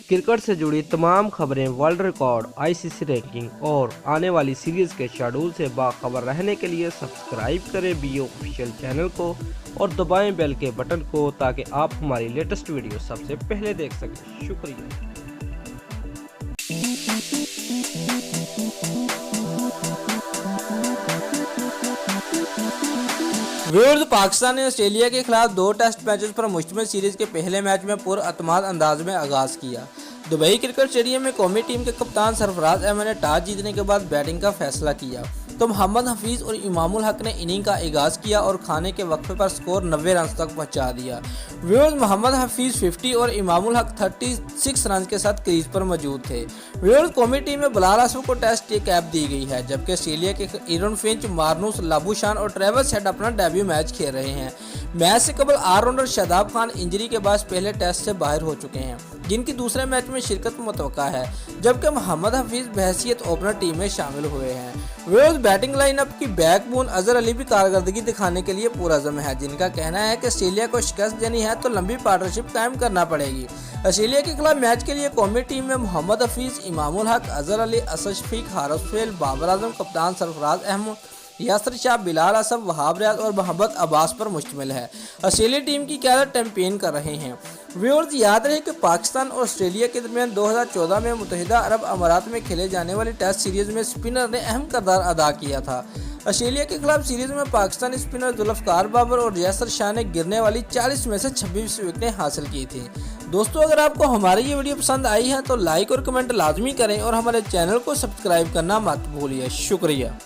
Cricket से जुड़ी तमाम खबरें, वर्ल्ड रिकॉर्ड, आईसीसी रैंकिंग और आने वाली सीरीज के शेड्यूल से बाखबर रहने के लिए सब्सक्राइब करें बीओ ऑफिशियल चैनल को और दबाएं बेल के बटन को ताकि आप हमारी लेटेस्ट वीडियो सबसे पहले देख सकें। शुक्रिया। व्यूअर्स, पाकिस्तान ने ऑस्ट्रेलिया के खिलाफ 2 टेस्ट मैचेस पर मुश्तमिल सीरीज के पहले मैच में पुरअतमाद अंदाज में आगाज किया। दुबई क्रिकेट स्टेडियम में कौमी टीम के कप्तान सरफराज अहमद ने टॉस जीतने के बाद बैटिंग का फैसला किया तो मोहम्मद हफीज और इमामुल हक ने इनिंग का आगाज किया और खाने के वक्फे पर स्कोर 90 रन तक पहुंचा दिया। व्यूअर्स, मोहम्मद हफीज 50 और इमामुल हक 36 रन के साथ क्रीज पर मौजूद थे। व्यूअर्स, कौमी टीम में बिलाल असफ को टेस्ट कैप दी गई है, जबकि ऑस्ट्रेलिया के एरन फिंच, मार्नूस लाबुशान और ट्रेविस हेड अपना डेब्यू मैच खेल रहे हैं। मैच से कबल ऑलराउंडर शादाब खान इंजरी के बाद पहले टेस्ट से बाहर हो चुके हैं, जिनकी दूसरे मैच में शिरकत मुतवक्का है, जबकि मोहम्मद हफीज बहैसियत ओपनर टीम में शामिल हुए हैं। व्यूअर्स, बैटिंग लाइनअप की बैकबोन अजहर अली भी कारकर्दगी दिखाने के लिए पुरअज़्म है, जिनका कहना है कि ऑस्ट्रेलिया को शिकस्त देनी है तो लंबी पार्टनरशिप कायम करना पड़ेगी। ऑस्ट्रेलिया के खिलाफ मैच के लिए कौमी टीम में मोहम्मद हफीज, इमामुल हक, अजहर अली, असद शफीक, हारिस फेल, बाबर आजम, कप्तान सरफराज अहमद, यासर शाह, बिलाल असफ, वहाब रियाज और मोहम्मद अब्बास पर मुश्तमिल है। ऑस्ट्रेलिया टीम की क़यादत कैंपेन कर रहे हैं। व्यूअर्स, याद रहे कि पाकिस्तान और ऑस्ट्रेलिया के दरमियान 2014 में मुत्तहिदा अरब अमारात में खेले जाने वाली टेस्ट सीरीज में स्पिनर ने अहम किरदार अदा किया था। ऑस्ट्रेलिया के खिलाफ सीरीज में पाकिस्तानी स्पिनर जुल्फकार बाबर और यासर शाह ने गिरने वाली 40 में से 26 विकेटें हासिल की थी। दोस्तों, अगर आपको हमारी ये वीडियो पसंद आई है तो लाइक और कमेंट लाजमी करें और हमारे चैनल को सब्सक्राइब करना मत भूलिए। शुक्रिया।